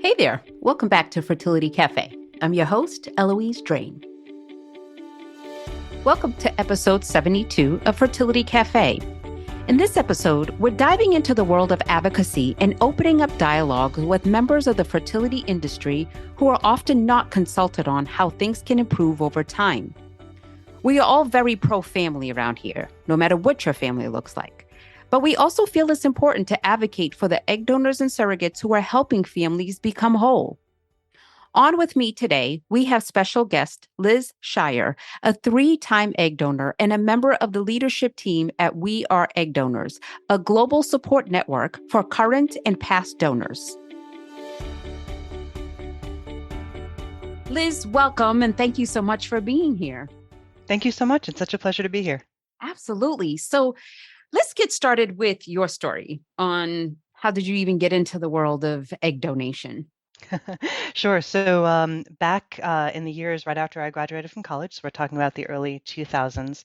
Hey there, welcome back to Fertility Cafe. I'm your host, Eloise Drain. Welcome to episode 72 of Fertility Cafe. In this episode, we're diving into the world of advocacy and opening up dialogue with members of the fertility industry who are often not consulted on how things can improve over time. We are all very pro-family around here, no matter what your family looks like. But we also feel it's important to advocate for the egg donors and surrogates who are helping families become whole. On with me today, we have special guest Liz Scheier, a 3-time egg donor and a member of the leadership team at We Are Egg Donors, a global support network for current and past donors. Liz, welcome, and thank you so much for being here. Thank you so much. It's such a pleasure to be here. Absolutely. So let's get started with your story on how did you even get into the world of egg donation? Sure. So back in the years right after I graduated from college, so we're talking about the early 2000s,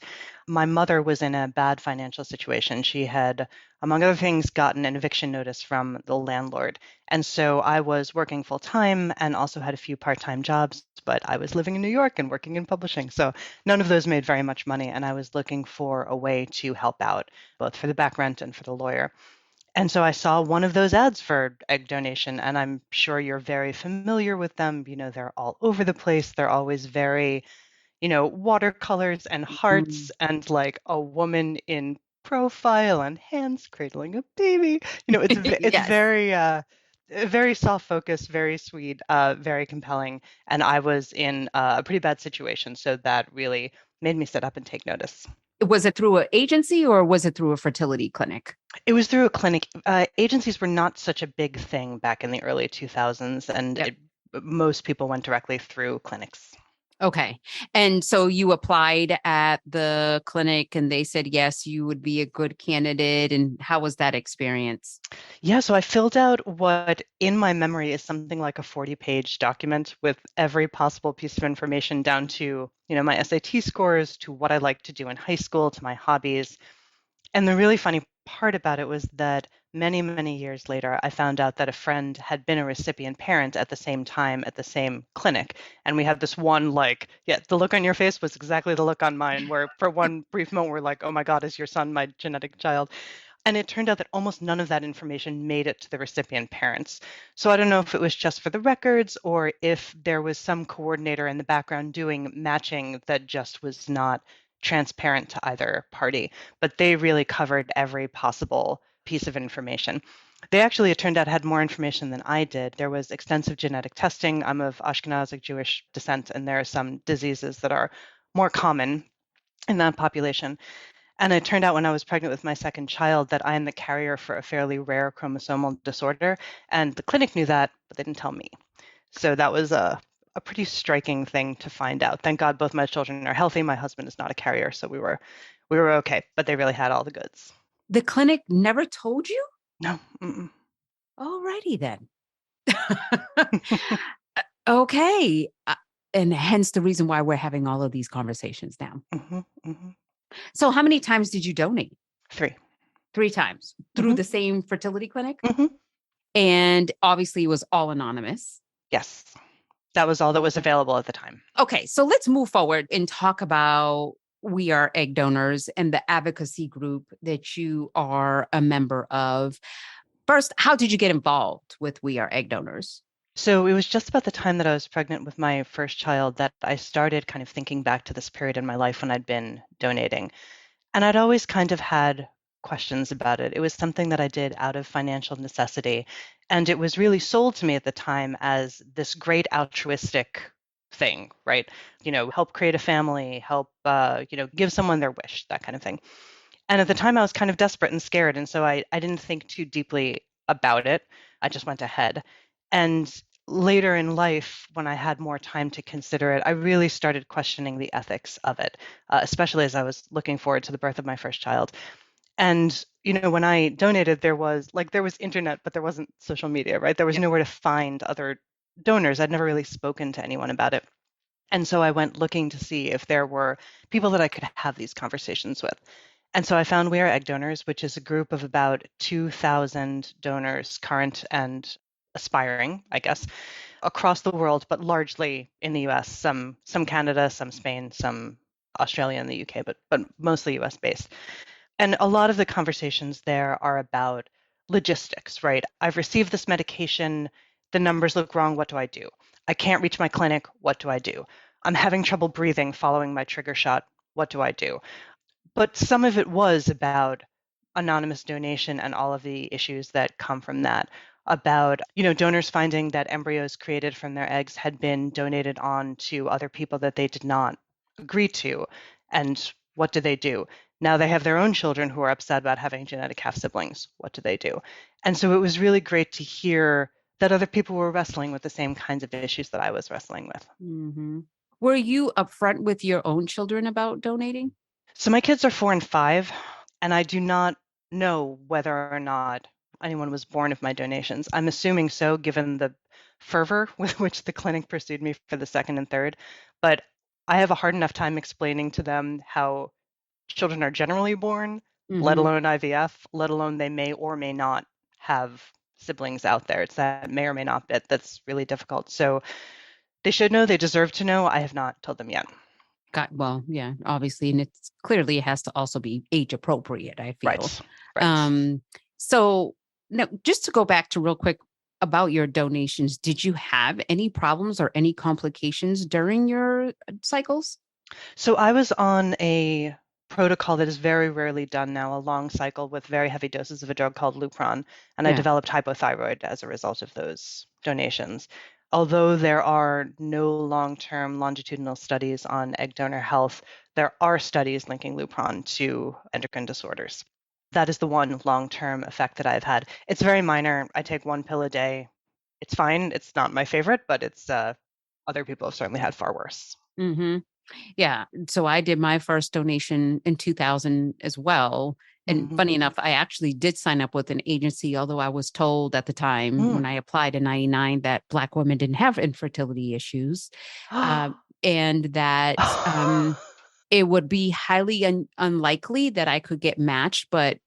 my mother was in a bad financial situation. She had, among other things, gotten an eviction notice from the landlord. And so I was working full time and also had a few part-time jobs, but I was living in New York and working in publishing. So none of those made very much money. And I was looking for a way to help out, both for the back rent and for the lawyer. And so I saw one of those ads for egg donation, and I'm sure you're very familiar with them. They're all over the place. They're always very, watercolors and Mm. hearts and like a woman in profile and hands cradling a baby. It's Yes. very self-focused, very sweet, very compelling. And I was in a pretty bad situation, so that really made me sit up and take notice. Was it through an agency or was it through a fertility clinic? It was through a clinic. Agencies were not such a big thing back in the early 2000s, and Yep. most people went directly through clinics. Okay. And so you applied at the clinic and they said, yes, you would be a good candidate. And how was that experience? Yeah, so I filled out what in my memory is something like a 40-page document with every possible piece of information down to, my SAT scores, to what I liked to do in high school, to my hobbies. And the really funny part about it was that many, many years later, I found out that a friend had been a recipient parent at the same time at the same clinic. And we had this one, like, yeah, the look on your face was exactly the look on mine, where for one brief moment, we're like, oh my God, is your son my genetic child? And it turned out that almost none of that information made it to the recipient parents. So I don't know if it was just for the records or if there was some coordinator in the background doing matching that just was not transparent to either party. But they really covered every possible piece of information. They actually, it turned out, had more information than I did. There was extensive genetic testing. I'm of Ashkenazic Jewish descent, and there are some diseases that are more common in that population. And it turned out when I was pregnant with my second child that I am the carrier for a fairly rare chromosomal disorder. And the clinic knew that, but they didn't tell me. So that was a pretty striking thing to find out. Thank God both my children are healthy. My husband is not a carrier, so we were okay, but they really had all the goods. The clinic never told you? No. Mm-mm. Alrighty then. Okay. And hence the reason why we're having all of these conversations now. Hmm. Hmm. So, how many times did you donate? 3. 3 times through Hmm. the same fertility clinic? Hmm. And obviously, it was all anonymous. Yes, that was all that was Okay. available at the time. Okay. So, let's move forward and talk about We Are Egg Donors and the advocacy group that you are a member of. First, how did you get involved with We Are Egg Donors? So it was just about the time that I was pregnant with my first child that I started kind of thinking back to this period in my life when I'd been donating. And I'd always kind of had questions about it. It was something that I did out of financial necessity. And it was really sold to me at the time as this great altruistic thing, right? Help create a family, help, give someone their wish, that kind of thing. And at the time, I was kind of desperate and scared. And so I didn't think too deeply about it. I just went ahead. And later in life, when I had more time to consider it, I really started questioning the ethics of it, especially as I was looking forward to the birth of my first child. And when I donated, there was internet, but there wasn't social media, right? There was Yep. nowhere to find other donors. I'd never really spoken to anyone about it. And so I went looking to see if there were people that I could have these conversations with. And so I found We Are Egg Donors, which is a group of about 2,000 donors, current and aspiring, I guess, across the world, but largely in the US, some Canada, some Spain, some Australia and the UK, but mostly US based. And a lot of the conversations there are about logistics, right? I've received this medication, the numbers look wrong, what do I do? I can't reach my clinic, what do I do? I'm having trouble breathing following my trigger shot, what do I do? But some of it was about anonymous donation and all of the issues that come from that, about donors finding that embryos created from their eggs had been donated on to other people that they did not agree to. And what do they do? Now they have their own children who are upset about having genetic half siblings. What do they do? And so it was really great to hear that other people were wrestling with the same kinds of issues that I was wrestling with. Mm-hmm. Were you upfront with your own children about donating? So my kids are 4 and 5, and I do not know whether or not anyone was born of my donations. I'm assuming so, given the fervor with which the clinic pursued me for the second and third. But I have a hard enough time explaining to them how children are generally born, let Mm-hmm. alone IVF, let alone they may or may not have siblings out there. It's that may or may not bit that's really difficult. So they should know, they deserve to know. I have not told them yet. Well, yeah, obviously, and it's clearly it has to also be age appropriate, I feel. Right, right. Um, so now just to go back to real quick about your donations, did you have any problems or any complications during your cycles? So I was on a protocol that is very rarely done now, a long cycle with very heavy doses of a drug called Lupron, and I Yeah. developed hypothyroid as a result of those donations. Although there are no long-term longitudinal studies on egg donor health, there are studies linking Lupron to endocrine disorders. That is the one long-term effect that I've had. It's very minor. I take one pill a day. It's fine. It's not my favorite, but it's other people have certainly had far worse. Mm-hmm. Yeah. So I did my first donation in 2000 as well. And Mhm. funny enough, I actually did sign up with an agency, although I was told at the time when Mm. I applied in 99 that Black women didn't have infertility issues. And that it would be highly unlikely that I could get matched, but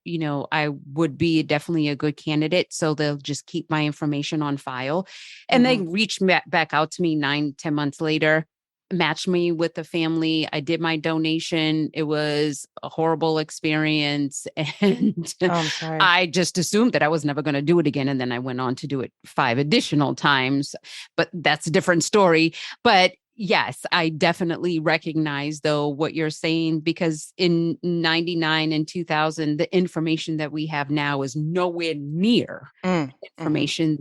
I would be definitely a good candidate. So they'll just keep my information on file. And they Mhm. reached back out to me 9, 10 months later, matched me with the family. I did my donation. It was a horrible experience. And Oh, I'm sorry. I just assumed that I was never going to do it again. And then I went on to do it 5 additional times. But that's a different story. But yes, I definitely recognize though what you're saying, because in 99 and 2000, the information that we have now is nowhere near Mm. Mhm. information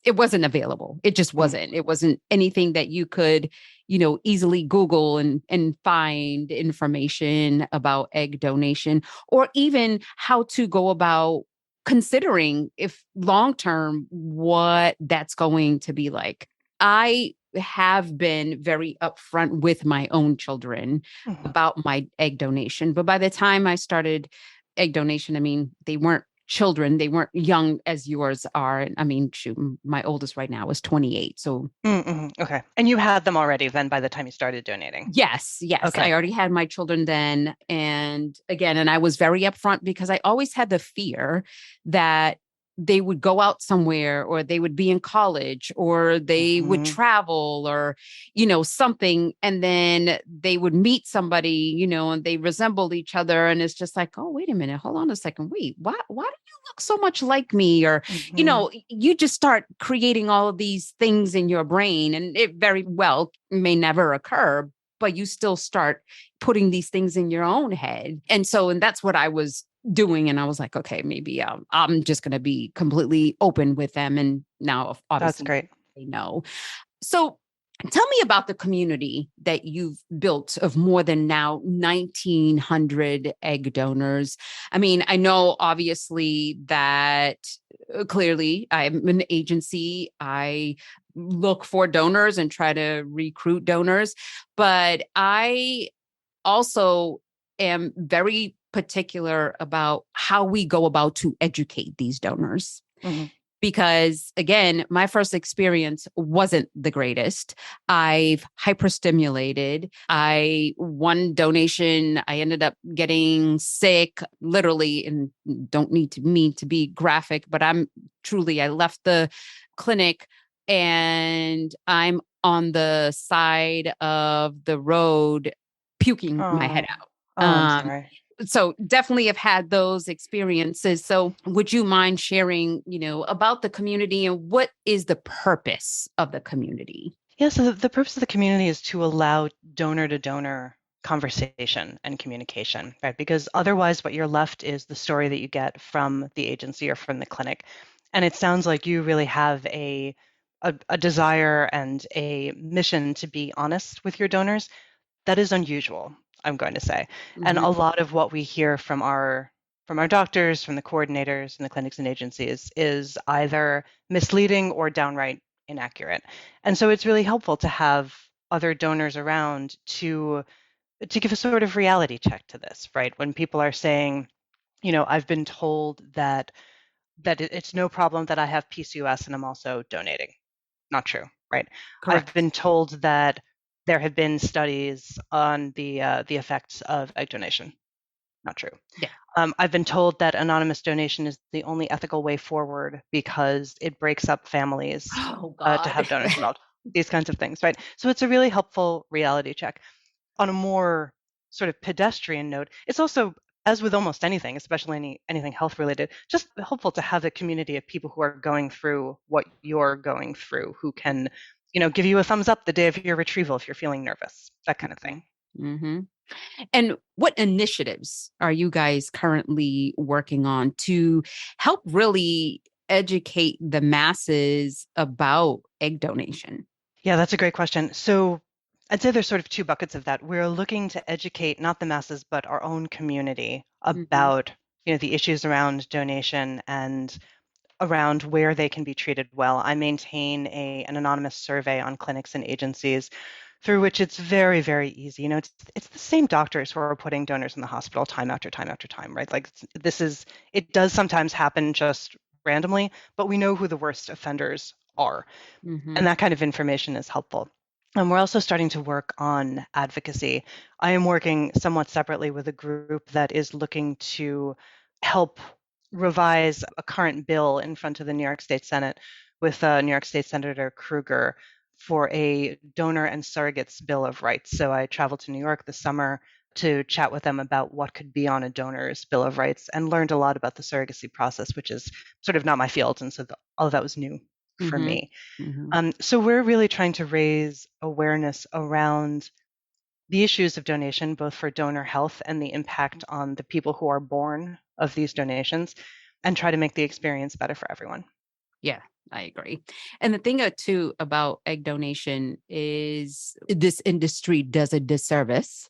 it wasn't available. It just Mm. wasn't. It wasn't anything that you could, easily Google and find information about egg donation, or even how to go about considering if long term what that's going to be like. I have been very upfront with my own children Mhm. about my egg donation, but by the time I started egg donation, I mean, they weren't children, they weren't young as yours are. I mean, shoot, my oldest right now is 28. So Mm, mhm. Okay. And you had them already then by the time you started donating? yes, I Okay. already had my children then. And again, and I was very upfront because I always had the fear that they would go out somewhere, or they would be in college, or they would Mhm. travel, or, something. And then they would meet somebody, and they resembled each other. And it's just like, oh, wait a minute, hold on a second. Wait, why do you look so much like me? Or, Mhm. you just start creating all of these things in your brain, and it very well may never occur, but you still start putting these things in your own head. And that's what I was doing. And I was like, okay, maybe I'm just going to be completely open with them. And now, That's obviously, great. they know. So tell me about the community that you've built of more than now 1,900 egg donors. I mean, I know obviously that clearly I'm an agency. I look for donors and try to recruit donors, but I also am very particular about how we go about to educate these donors. Mhm. because again, my first experience wasn't the greatest. I've hyperstimulated. One donation, I ended up getting sick, literally, and don't need to mean to be graphic, but I left the clinic and I'm on the side of the road puking my head Oh, out. oh, I'm sorry. So definitely have had those experiences. So would you mind sharing, about the community and what is the purpose of the community? Yeah, so the purpose of the community is to allow donor to donor conversation and communication, right? Because otherwise, what you're left is the story that you get from the agency or from the clinic. And it sounds like you really have a desire and a mission to be honest with your donors. That is unusual, I'm going to say. And Mm-hmm. a lot of what we hear from our doctors, from the coordinators and the clinics and agencies is either misleading or downright inaccurate. And so it's really helpful to have other donors around to give a sort of reality check to this, right? When people are saying, I've been told that it's no problem that I have PCOS and I'm also donating. Not true, right? I've Correct. been told that there have been studies on the effects of egg donation. Not true. Yeah. I've been told that anonymous donation is the only ethical way forward because it breaks up families Oh, to God. have donors involved. These kinds of things, right? So it's a really helpful reality check. On a more sort of pedestrian note, it's also, as with almost anything, especially anything health related, just helpful to have a community of people who are going through what you're going through, who can, give you a thumbs up the day of your retrieval if you're feeling nervous, that kind of thing. Mm-hmm. And what initiatives are you guys currently working on to help really educate the masses about egg donation? Yeah, that's a great question. So I'd say there's sort of two buckets of that. We're looking to educate not the masses, but our own community Mm-hmm. about, the issues around donation and around where they can be treated well. I maintain an anonymous survey on clinics and agencies through which it's very, very easy. It's the same doctors who are putting donors in the hospital time after time after time, right? Like it does sometimes happen just randomly, but we know who the worst offenders are. Mm-hmm. And that kind of information is helpful. And we're also starting to work on advocacy. I am working somewhat separately with a group that is looking to help revise a current bill in front of the New York State Senate with New York State Senator Kruger for a donor and surrogates bill of rights. So I traveled to New York this summer to chat with them about what could be on a donor's bill of rights and learned a lot about the surrogacy process, which is sort of not my field. And so all of that was new for Mm-hmm. me. Mm-hmm. So we're really trying to raise awareness around the issues of donation, both for donor health and the impact on the people who are born of these donations, and try to make the experience better for everyone. Yeah, I agree. And the thing too about egg donation is this industry does a disservice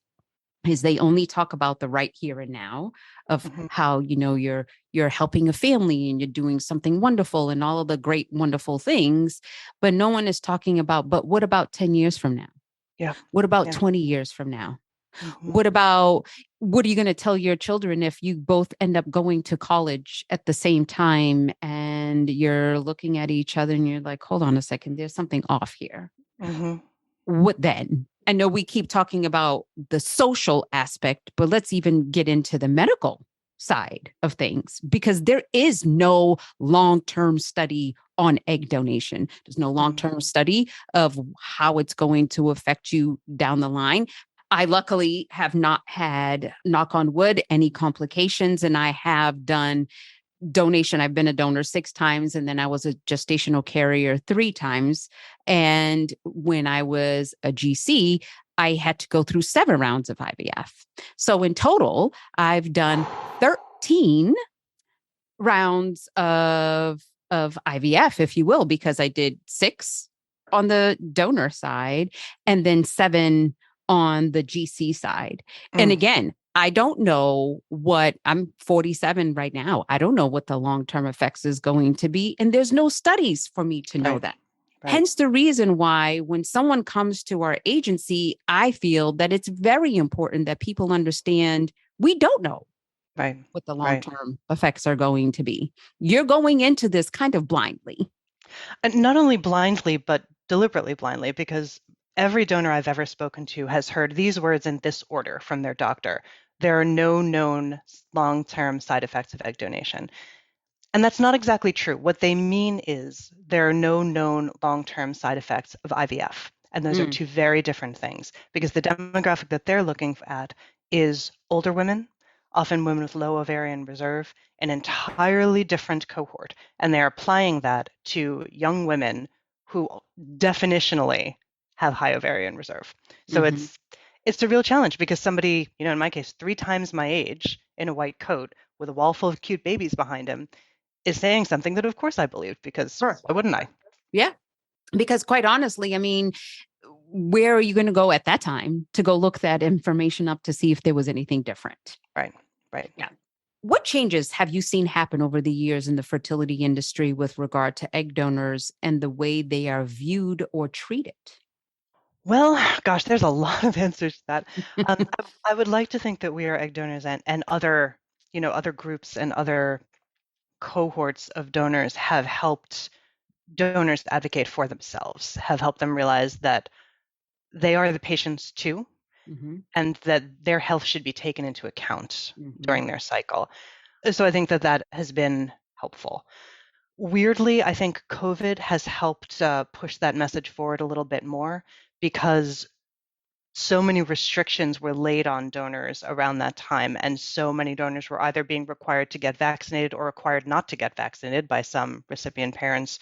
is they only talk about the right here and now of Hmm. how you're helping a family and you're doing something wonderful and all of the great wonderful things, but no one is talking about, but what about 10 years from now? Yeah, What about yeah. 20 years from now? Hmm. What are you going to tell your children if you both end up going to college at the same time and you're looking at each other and you're like, hold on a second, there's something off here? Hmm. What then? I know we keep talking about the social aspect, but let's even get into the medical side of things because there is no long term study on egg donation. There's no long Hmm. term study of how it's going to affect you down the line. I luckily have not had, knock on wood, any complications, and I have done donation. I've been a donor 6 times, and then I was a gestational carrier 3 times. And when I was a GC, I had to go through 7 rounds of IVF. So in total, I've done 13 rounds of IVF, if you will, because I did 6 on the donor side and then 7 on the GC side. And Mm. again, I don't know what I'm 47 right now. I don't know what the long-term effects is going to be. And there's no studies for me to know Right, that. right. Hence the reason why when someone comes to our agency, I feel that it's very important that people understand we don't know. Right. what the long Right. term effects are going to be. You're going into this kind of blindly. And not only blindly, but deliberately blindly, because every donor I've ever spoken to has heard these words in this order from their doctor. There are no known long-term side effects of egg donation. And that's not exactly true. What they mean is there are no known long-term side effects of IVF. And those are Mm, two very different things because the demographic that they're looking at is older women, often women with low ovarian reserve, an entirely different cohort. And they're applying that to young women who definitionally have high ovarian reserve. So hmm it's a real challenge because somebody, in my case, 3 times my age in a white coat with a wall full of cute babies behind him is saying something that of course I believe because Sure. why wouldn't I? Yeah. Because quite honestly, I mean, where are you going to go at that time to go look that information up to see if there was anything different? Right, right. Yeah. What changes have you seen happen over the years in the fertility industry with regard to egg donors and the way they are viewed or treated? Well, gosh, there's a lot of answers to that. I would like to think that we are egg donors and other, other groups and other cohorts of donors have helped donors advocate for themselves, have helped them realize that they are the patients too, hmm and that their health should be taken into account hmm during their cycle. So I think that that has been helpful. Weirdly, I think COVID has helped push that message forward a little bit more because so many restrictions were laid on donors around that time, and so many donors were either being required to get vaccinated or required not to get vaccinated by some recipient parents,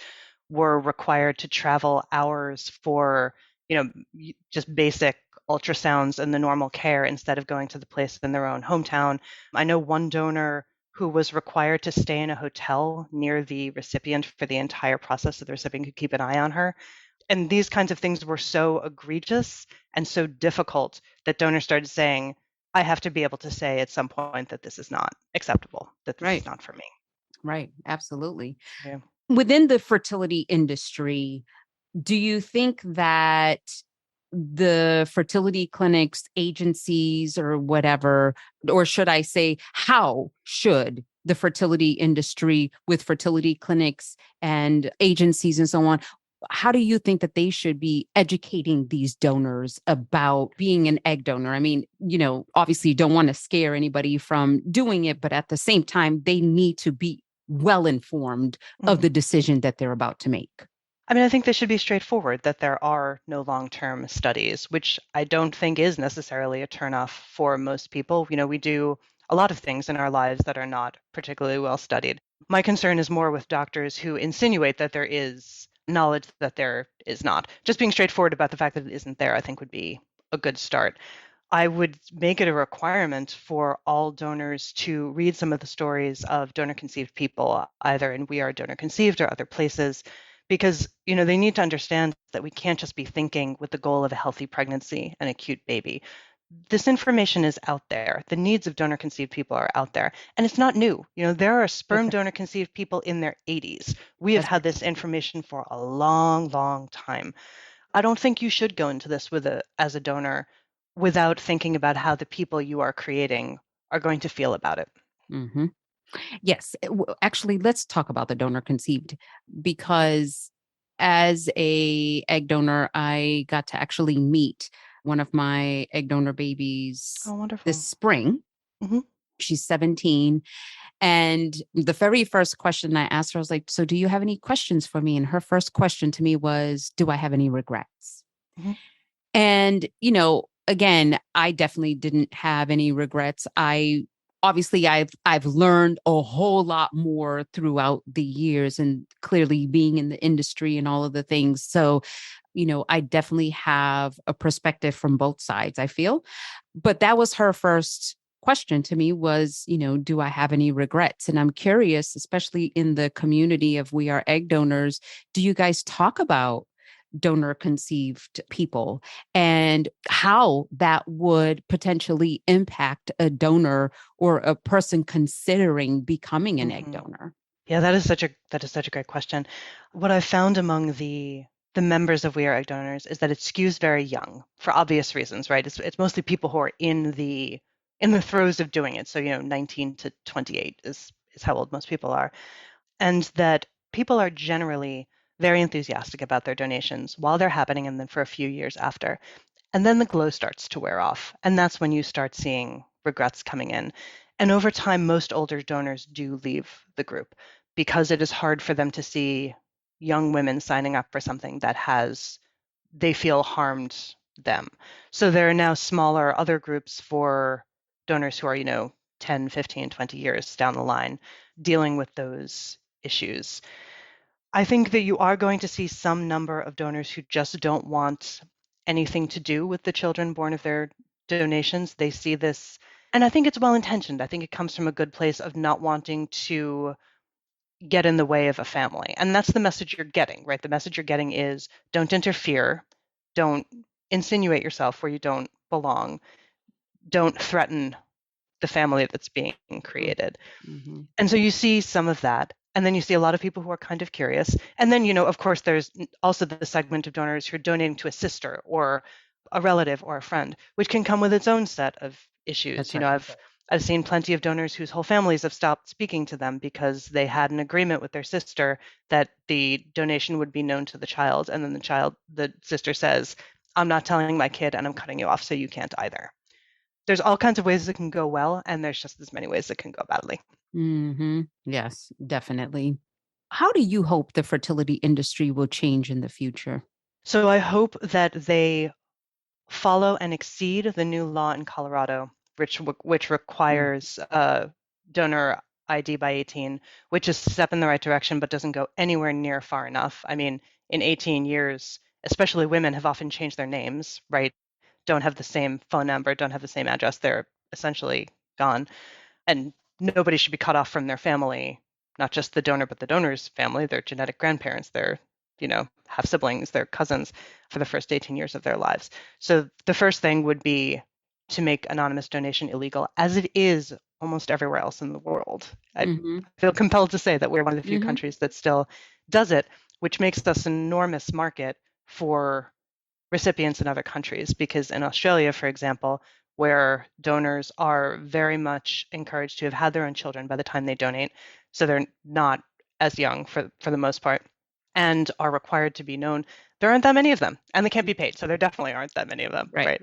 were required to travel hours for, just basic ultrasounds and the normal care instead of going to the place in their own hometown. I know one donor who was required to stay in a hotel near the recipient for the entire process so the recipient could keep an eye on her. And these kinds of things were so egregious and so difficult that donors started saying, I have to be able to say at some point that this is not acceptable, that this is Right, not for me. right. Absolutely. Yeah. Within the fertility industry, do you think that the fertility clinics, agencies, or whatever, or should I say, how should the fertility industry with fertility clinics and agencies and so on, how do you think that they should be educating these donors about being an egg donor? I mean, obviously you don't want to scare anybody from doing it, but at the same time, they need to be well informed of Mhm. the decision that they're about to make. I mean, I think this should be straightforward that there are no long-term studies, which I don't think is necessarily a turnoff for most people. We do a lot of things in our lives that are not particularly well studied. My concern is more with doctors who insinuate that there is knowledge that there is not. Just being straightforward about the fact that it isn't there, I think would be a good start. I would make it a requirement for all donors to read some of the stories of donor conceived people, either in We Are Donor Conceived or other places, because they need to understand that we can't just be thinking with the goal of a healthy pregnancy and a cute baby. This information is out there. The needs of donor conceived people are out there, and it's not new. There are That's sperm right. donor conceived people in their 80s. We have That's had this information for a long, long time. I don't think you should go into this as a donor without thinking about how the people you are creating are going to feel about it. right. Yes. Actually, let's talk about the donor conceived because as a egg donor, I got to actually meet one of my egg donor babies Oh, this wonderful. spring. Hmm. She's 17. And the very first question I asked her, I was like, so do you have any questions for me? And her first question to me was, do I have any regrets? Hmm. And, again, I definitely didn't have any regrets. I've learned a whole lot more throughout the years and clearly being in the industry and all of the things. So, I definitely have a perspective from both sides, I feel. But that was her first question to me was, do I have any regrets? And I'm curious, especially in the community of We Are Egg Donors, do you guys talk about donor conceived people and how that would potentially impact a donor or a person considering becoming an egg Hmm. donor? Yeah, that is such a great question. What I've found among the members of We Are Egg Donors is that it skews very young for obvious reasons, right? It's mostly people who are in the in the throes of doing it. So, 19 to 28 is how old most people are. And that people are generally very enthusiastic about their donations while they're happening and then for a few years after. And then the glow starts to wear off. And that's when you start seeing regrets coming in. And over time, most older donors do leave the group because it is hard for them to see young women signing up for something that they feel harmed them. So there are now smaller other groups for donors who are, 10, 15, 20 years down the line dealing with those issues. I think that you are going to see some number of donors who just don't want anything to do with the children born of their donations. They see this, and I think it's well intentioned. I think it comes from a good place of not wanting to get in the way of a family. And that's the message you're getting, right? The message you're getting is don't interfere, don't insinuate yourself where you don't belong, don't threaten the family that's being created. Mm-hmm. And so you see some of that. And then you see a lot of people who are kind of curious. And then, of course, there's also the segment of donors who are donating to a sister or a relative or a friend, which can come with its own set of issues. That's right. I've seen plenty of donors whose whole families have stopped speaking to them because they had an agreement with their sister that the donation would be known to the child. And then the sister says, I'm not telling my kid and I'm cutting you off, so you can't either. There's all kinds of ways that can go well, and there's just as many ways that can go badly. Mm-hmm. Yes, definitely. How do you hope the fertility industry will change in the future? So I hope that they follow and exceed the new law in Colorado, which Mm. requires donor ID by 18, which is a step in the right direction, but doesn't go anywhere near far enough. I mean, in 18 years, especially women have often changed their names, right? Don't have the same phone number, don't have the same address. They're essentially gone. And nobody should be cut off from their family, not just the donor, but the donor's family, their genetic grandparents, their, half siblings, their cousins for the first 18 years of their lives. So the first thing would be to make anonymous donation illegal, as it is almost everywhere else in the world. I Mm-hmm. feel compelled to say that we're one of the few Mm-hmm. countries that still does it, which makes us an enormous market for recipients in other countries. Because in Australia, for example, where donors are very much encouraged to have had their own children by the time they donate, so they're not as young for the most part, and are required to be known, there aren't that many of them, and they can't be paid, so there definitely aren't that many of them, Right. right?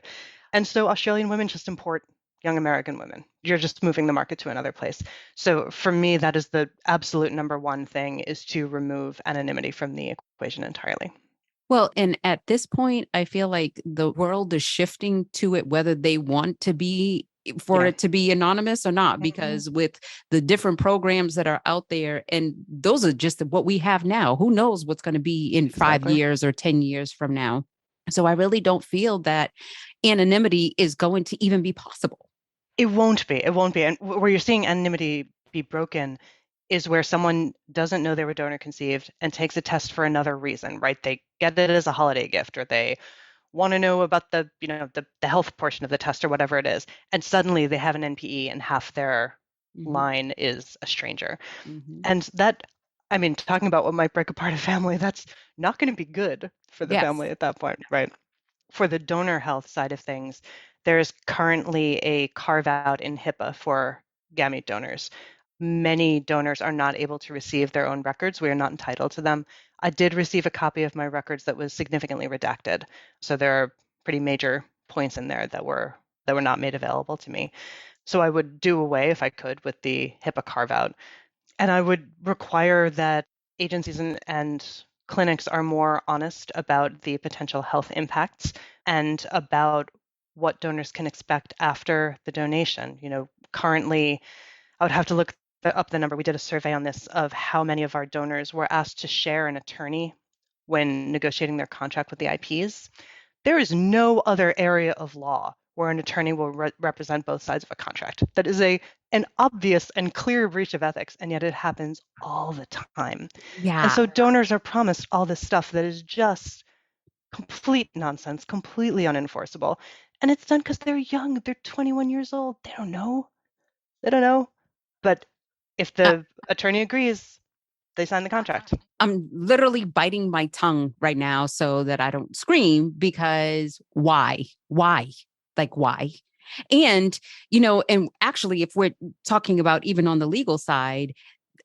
And so Australian women just import young American women. You're just moving the market to another place. So for me, that is the absolute number one thing, is to remove anonymity from the equation entirely. Well, and at this point, I feel like the world is shifting to it, whether they want to be for Yeah. it to be anonymous or not, Mhm. because with the different programs that are out there, and those are just what we have now. Who knows what's going to be in five Exactly. years or 10 years from now? So I really don't feel that anonymity is going to even be possible. It won't be. It won't be. And where you're seeing anonymity be broken is where someone doesn't know they were donor conceived and takes a test for another reason, right? They get it as a holiday gift, or they want to know about the health portion of the test or whatever it is. And suddenly they have an NPE and half their Hmm. line is a stranger. Hmm. And that, I mean, talking about what might break apart a family, that's not going to be good for the Yes. family at that point, right? For the donor health side of things, there is currently a carve out in HIPAA for gamete donors. Many donors are not able to receive their own records. We are not entitled to them. I did receive a copy of my records that was significantly redacted. So there are pretty major points in there that were not made available to me. So I would do away, if I could, with the HIPAA carve out. And I would require that agencies and clinics are more honest about the potential health impacts and about what donors can expect after the donation. Currently, I would have to look up the number. We did a survey on this of how many of our donors were asked to share an attorney when negotiating their contract with the IPs. There is no other area of law where an attorney will represent both sides of a contract. That is an obvious and clear breach of ethics, and yet it happens all the time. And Yeah. so donors are promised all this stuff that is just complete nonsense, completely unenforceable. And it's done because they're young. They're 21 years old. They don't know. They don't know. But if the attorney agrees, they sign the contract. I'm literally biting my tongue right now so that I don't scream because why? Why? Like, why? And, and actually, if we're talking about even on the legal side,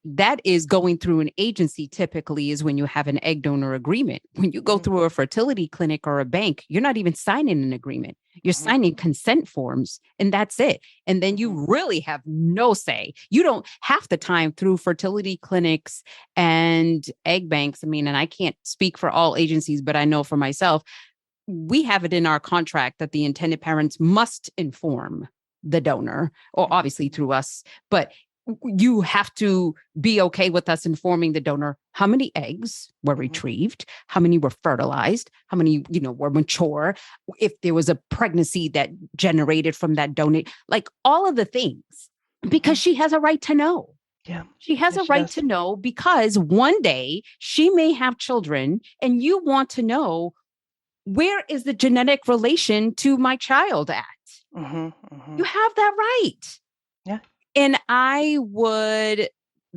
that is going through an agency typically is when you have an egg donor agreement. When you go Mm-hmm. through a fertility clinic or a bank, you're not even signing an agreement. You're Mm-hmm. signing consent forms and that's it. And then Mm-hmm. you really have no say. You don't half the time through fertility clinics and egg banks. I mean, and I can't speak for all agencies, but I know for myself, we have it in our contract that the intended parents must inform the donor, or Mm-hmm. obviously through us, but you have to be okay with us informing the donor how many eggs were Mm-hmm. retrieved, how many were fertilized, how many, were mature, if there was a pregnancy that generated from that donate, like all of the things, Mm-hmm. because she has a right to know. Yeah. She has Yeah, a she right does. to know because one day she may have children and you want to know where is the genetic relation to my child at? Mm-hmm. Mm-hmm. You have that right. Yeah. And I would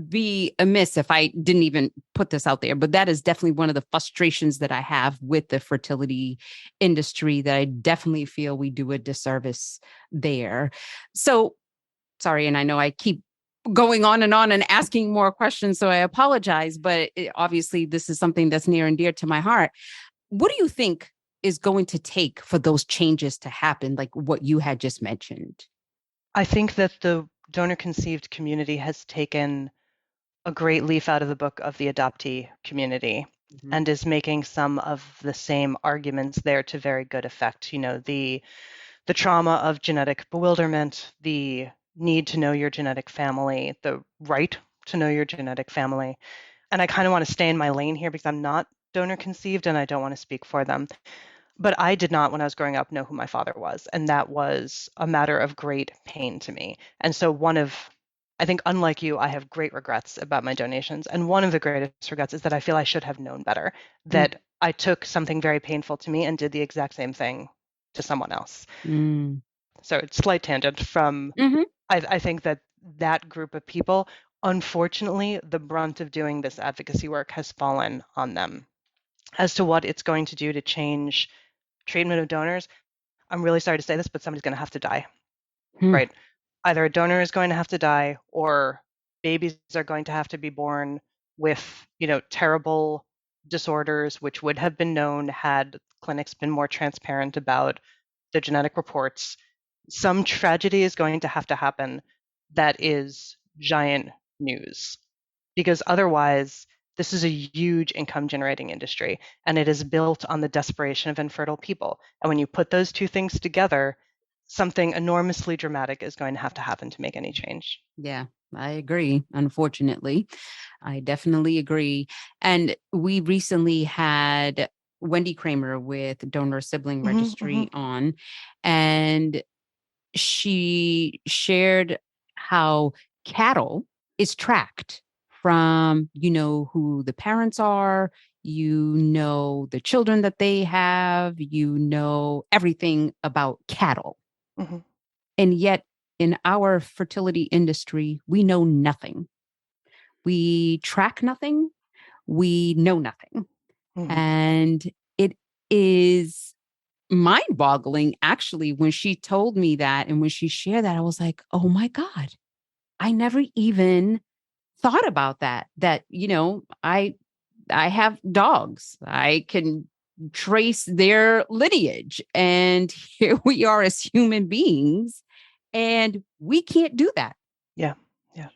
be amiss if I didn't even put this out there, but that is definitely one of the frustrations that I have with the fertility industry that I definitely feel we do a disservice there. So, sorry, and I know I keep going on and asking more questions, so I apologize, but obviously this is something that's near and dear to my heart. What do you think is going to take for those changes to happen, like what you had just mentioned? I think that the donor conceived community has taken a great leaf out of the book of the adoptee community Mhm. and is making some of the same arguments there to very good effect. The trauma of genetic bewilderment, the need to know your genetic family, the right to know your genetic family. And I kind of want to stay in my lane here because I'm not donor conceived and I don't want to speak for them. But I did not, when I was growing up, know who my father was. And that was a matter of great pain to me. And so I think, unlike you, I have great regrets about my donations. And one of the greatest regrets is that I feel I should have known better, Mm. that I took something very painful to me and did the exact same thing to someone else. Mm. So it's slight tangent from, Mhm. I think that that group of people, unfortunately, the brunt of doing this advocacy work has fallen on them. As to what it's going to do to change treatment of donors, I'm really sorry to say this, but somebody's going to have to die, Mm. right? Either a donor is going to have to die or babies are going to have to be born with, terrible disorders, which would have been known had clinics been more transparent about the genetic reports. Some tragedy is going to happen that is giant news because otherwise this is a huge income generating industry and it is built on the desperation of infertile people. And when you put those two things together, something enormously dramatic is going to happen to make any change. Yeah, I agree. Unfortunately, I definitely agree. And we recently had Wendy Kramer with Donor Sibling Mm-hmm, mm-hmm, Registry on, and she shared how cattle is tracked from, who the parents are, the children that they have, everything about cattle. mm-hmm, And yet, in our fertility industry, we know nothing. We track nothing. We know nothing. mm-hmm. And it is mind boggling, actually, when she told me that and when she shared that, I was like, oh my God, I never even thought about that. That, I have dogs. I can trace their lineage. And here we are as human beings, and we can't do that. Yeah, yeah.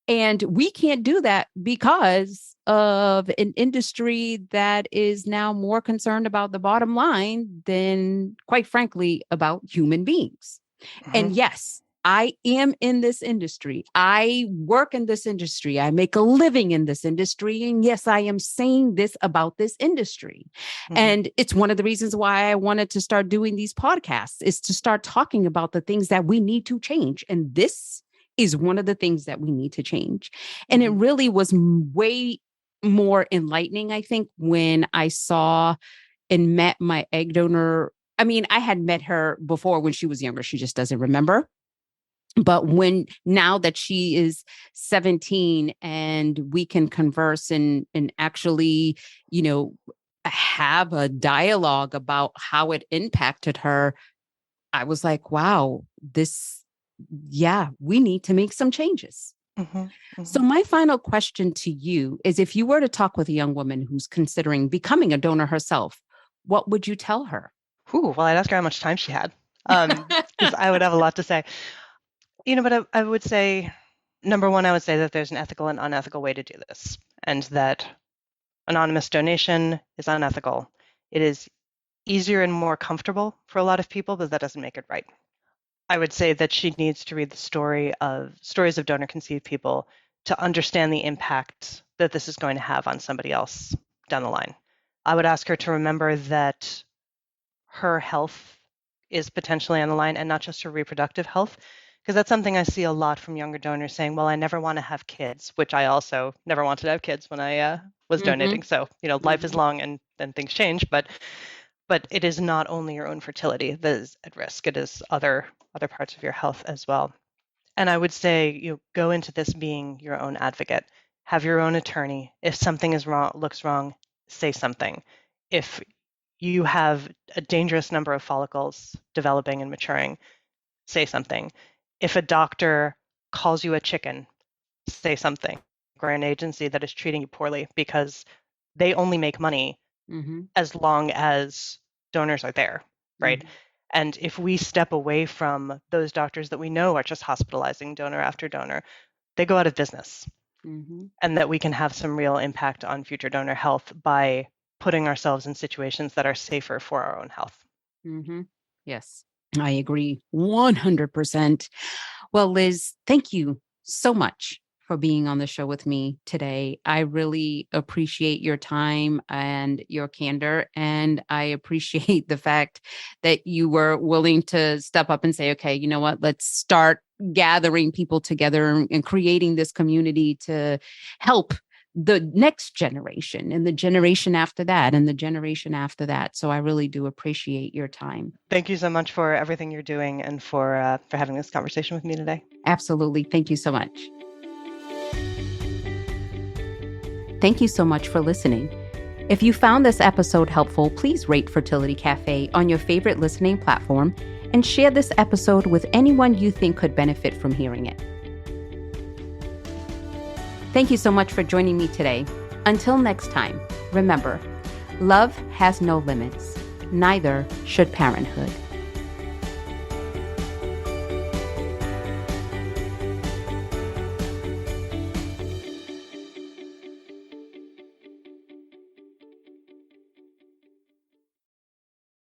And we can't do that because of an industry that is now more concerned about the bottom line than, quite frankly, about human beings. Mm-hmm, And yes, I am in this industry. I work in this industry. I make a living in this industry. And yes, I am saying this about this industry. mm-hmm, And it's one of the reasons why I wanted to start doing these podcasts, is to start talking about the things that we need to change. And this is one of the things that we need to change. And it mm-hmm, really was way more enlightening, I think, when I saw and met my egg donor. I mean, I had met her before when she was younger. She just doesn't remember. But now that she is 17 and we can converse and actually, you know, have a dialogue about how it impacted her, I was like, wow, we need to make some changes. Mm-hmm, So mm-hmm. my final question to you is, if you were to talk with a young woman who's considering becoming a donor herself, what would you tell her? Ooh, well, I'd ask her how much time she had, because I would have a lot to say. But I would say, number one, I would say that there's an ethical and unethical way to do this, and that anonymous donation is unethical. It is easier and more comfortable for a lot of people, but that doesn't make it right. I would say that she needs to read the stories of donor conceived people to understand the impact that this is going to have on somebody else down the line. I would ask her to remember that her health is potentially on the line, and not just her reproductive health, because that's something I see a lot from younger donors saying, well, I never want to have kids, which I also never wanted to have kids when I was donating. So, life is long and then things change, but it is not only your own fertility that is at risk, it is other parts of your health as well. And I would say, go into this being your own advocate, have your own attorney. If something is wrong, looks wrong, say something. If you have a dangerous number of follicles developing and maturing, say something. If a doctor calls you a chicken, say something. Or an agency that is treating you poorly, because they only make money as long as donors are there, right? And if we step away from those doctors that we know are just hospitalizing donor after donor, they go out of business. And that we can have some real impact on future donor health by putting ourselves in situations that are safer for our own health. Yes, I agree 100%. Well, Liz, thank you so much for being on the show with me today. I really appreciate your time and your candor. And I appreciate the fact that you were willing to step up and say, okay, you know what, let's start gathering people together and creating this community to help the next generation and the generation after that and the generation after that. So I really do appreciate your time. Thank you so much for everything you're doing and for having this conversation with me today. Absolutely. Thank you so much. Thank you so much for listening. If you found this episode helpful, please rate Fertility Cafe on your favorite listening platform and share this episode with anyone you think could benefit from hearing it. Thank you so much for joining me today. Until next time, remember, love has no limits. Neither should parenthood.